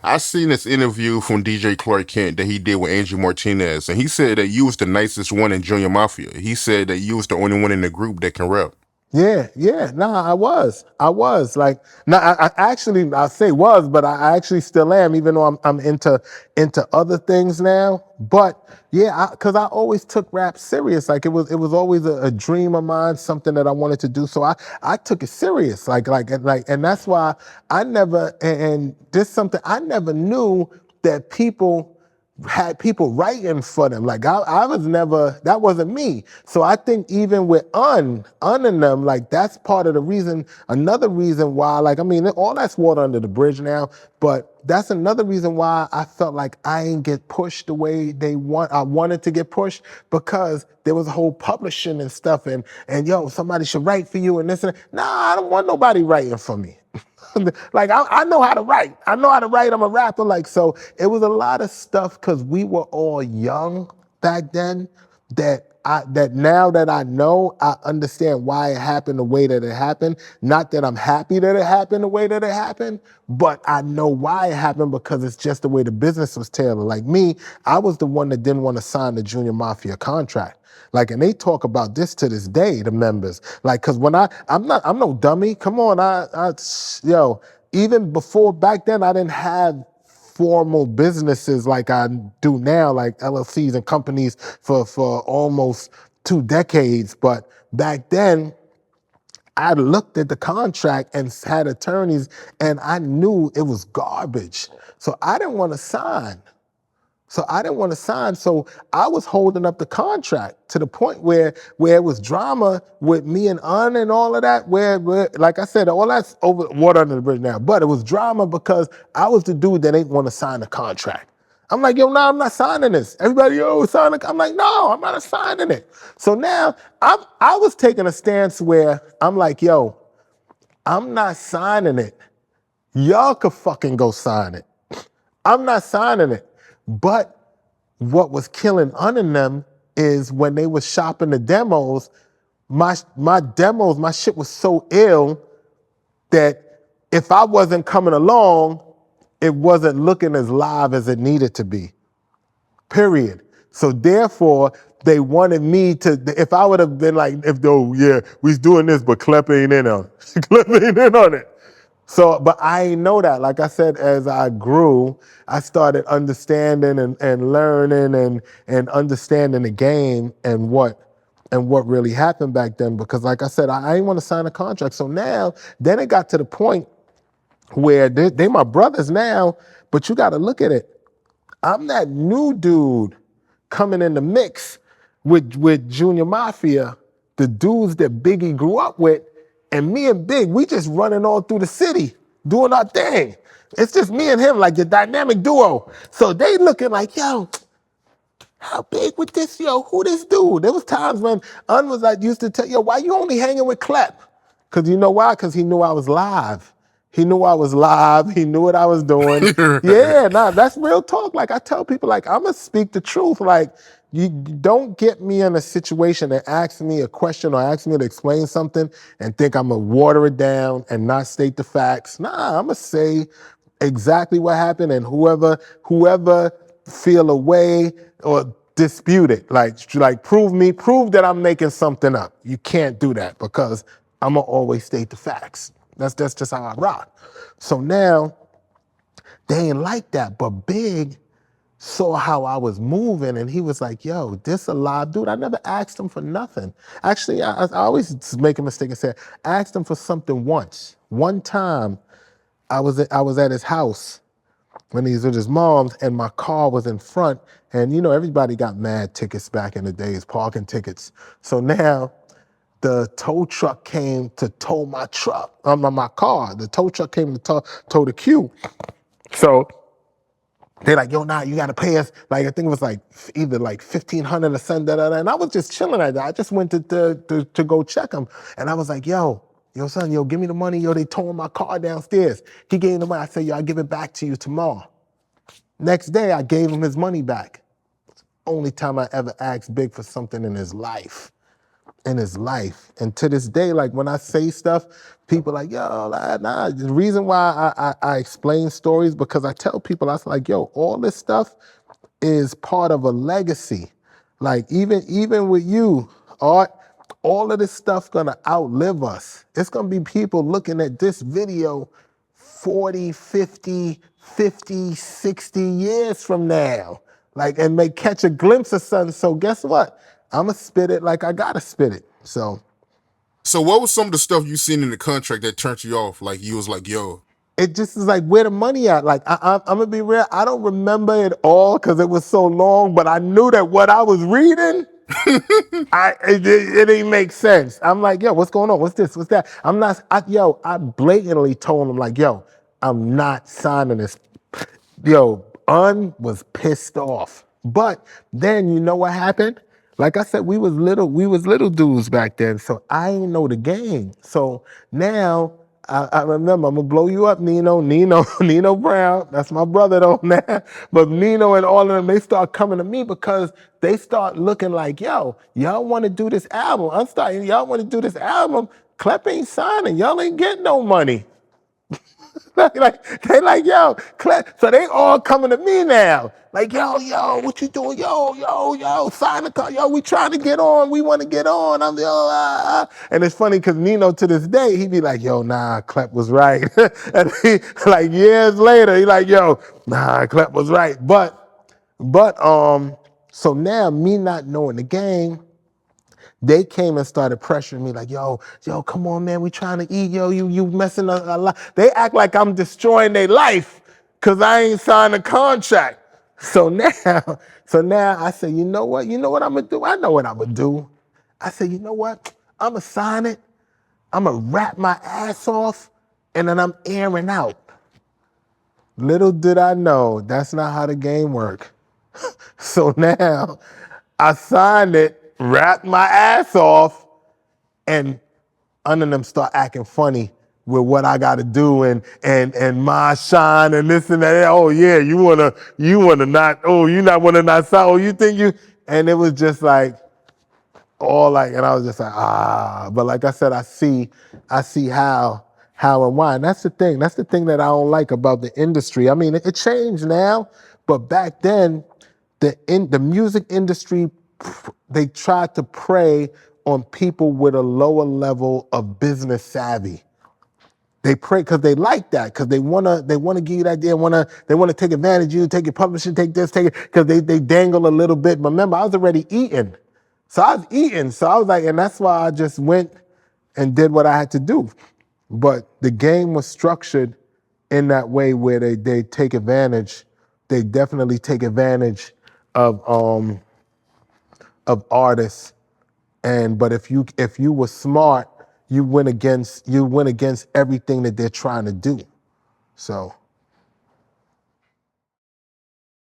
I seen this interview from DJ Clark Kent that he did with Angie Martinez, and he said that you was the nicest one in Junior Mafia. He said that you was the only one in the group that can rap. Yeah. Nah, I was like, nah, I actually, I say was, but I actually still am, even though I'm into other things now. But yeah, because I always took rap serious. Like it was always a dream of mine, something that I wanted to do. So I took it serious. And that's why I never, and this something I never knew that people had people writing for them. Like I was never, that wasn't me. So I think even with Un and them, like that's part of the reason, another reason why, like, I mean, all that's water under the bridge now, but that's another reason why I felt like I ain't get pushed the way I wanted to get pushed, because there was a whole publishing and stuff and yo, somebody should write for you and this and that. Nah, I don't want nobody writing for me. Like I know how to write. I know how to write. I'm a rapper. Like, so it was a lot of stuff because we were all young back then that now that I know, I understand why it happened the way that it happened. Not that I'm happy that it happened the way that it happened, but I know why it happened because it's just the way the business was tailored. Like me, I was the one that didn't want to sign the Junior Mafia contract. Like, and they talk about this to this day, the members. Like, cause when I'm no dummy. Come on, yo, even before back then, I didn't have formal businesses like I do now, like LLCs and companies for almost 2 decades. But back then, I looked at the contract and had attorneys, and I knew it was garbage. So I didn't want to sign. So I was holding up the contract to the point where it was drama with me and Un and all of that, where like I said, all that's over water under the bridge now. But it was drama because I was the dude that ain't want to sign the contract. I'm like, yo, no, I'm not signing this. Everybody, yo, sign it. I'm like, no, I'm not signing it. So now I was taking a stance where I'm like, yo, I'm not signing it. Y'all could fucking go sign it. I'm not signing it. But what was killing Un and them is when they was shopping the demos, my demos, my shit was so ill that if I wasn't coming along, it wasn't looking as live as it needed to be. Period. So therefore, they wanted me to, if I would have been like, yeah, we's doing this, but Klep ain't in on it. Klep ain't in on it. So, but I ain't know that. Like I said, as I grew, I started understanding and learning and understanding the game and what really happened back then. Because like I said, I didn't want to sign a contract. So now, then it got to the point where they my brothers now, but you got to look at it. I'm that new dude coming in the mix with Junior Mafia, the dudes that Biggie grew up with, and me and Big, we just running all through the city, doing our thing. It's just me and him, like the dynamic duo. So they looking like, yo, how big with this, yo? Who this dude? There was times when Un was like, used to tell, yo, why you only hanging with Klep? Because you know why? Because he knew I was live. He knew I was live. He knew what I was doing. Yeah, nah, that's real talk. Like I tell people, like I'm gonna speak the truth. Like you don't get me in a situation and ask me a question or ask me to explain something and think I'm gonna water it down and not state the facts. Nah, I'm gonna say exactly what happened, and whoever feel a way or dispute it, like prove that I'm making something up. You can't do that because I'm gonna always state the facts. That's just how I rock. So now they ain't like that, but Big saw how I was moving and he was like, yo, this a live dude. I never asked him for nothing. Actually, I always make a mistake and say, I asked him for something once. One time I was at his house when he was with his mom's and my car was in front, and you know, everybody got mad tickets back in the days, parking tickets. So now the tow truck came to tow my truck, my car. The tow truck came to tow the queue. So they're like, yo, nah, you gotta pay us. Like, I think it was like either like 1,500 or something, and I was just chilling at that. I just went to go check him. And I was like, yo, son, yo, give me the money. Yo, they towing my car downstairs. He gave me the money. I said, yo, I'll give it back to you tomorrow. Next day, I gave him his money back. Only time I ever asked Big for something in his life. in his life. And to this day, like when I say stuff, people like, yo, nah. The reason why I explain stories, because I tell people, I was like, yo, all this stuff is part of a legacy. Like even with you, Art, all of this stuff gonna outlive us. It's gonna be people looking at this video 40, 50, 50, 60 years from now. Like, and may catch a glimpse of something. So guess what? I'ma spit it like I gotta spit it. So So what was some of the stuff you seen in the contract that turned you off? Like you was like, yo. it just is like where the money at. Like I'm gonna be real. I don't remember it all because it was so long. But I knew that what I was reading, it didn't make sense. I'm like, yo, what's going on? What's this? What's that? I'm not. I blatantly told him like, yo, I'm not signing this. Yo, was pissed off. But then you know what happened? Like I said, we was little dudes back then, so I ain't know the game. So now I remember, I'm gonna blow you up, Nino Brown. That's my brother though now. But Nino and all of them, they start coming to me because they start looking like, yo, y'all want to do this album. Y'all want to do this album. Klep ain't signing. Y'all ain't getting no money. They like, yo, so they all coming to me now. Like, yo, what you doing? Yo, sign the car. Yo, we trying to get on. We want to get on. I'm And it's funny because Nino to this day, he be like, yo, nah, Klep was right. And he, like years later, he like, yo, nah, Klep was right. But so now me not knowing the game, they came and started pressuring me like, yo, come on, man, we trying to eat, yo, you messing up a lot. They act like I'm destroying their life because I ain't signed a contract. So now, I say, you know what I'm gonna do? I know what I'm gonna do. I say, you know what? I'm gonna sign it. I'm gonna rap my ass off, and then I'm airing out. Little did I know, that's not how the game works. So now, I signed it, rapped my ass off, and under them start acting funny with what I got to do and my shine and this and that. Oh yeah, you wanna not. Oh, you not wanna not sign. Oh, you think you? And it was just like all like, and I was just like But like I said, I see how and why. And that's the thing. That's the thing that I don't like about the industry. I mean, it changed now, but back then, the music industry, they tried to prey on people with a lower level of business savvy. They pray because they like that, because they wanna give you that idea, they wanna take advantage of you, take your publishing, take this, take it, because they dangle a little bit. But remember, I was already eating. So I was eating. So I was like, and that's why I just went and did what I had to do. But the game was structured in that way where they take advantage. They definitely take advantage of artists. But if you were smart, you went against everything that they're trying to do. So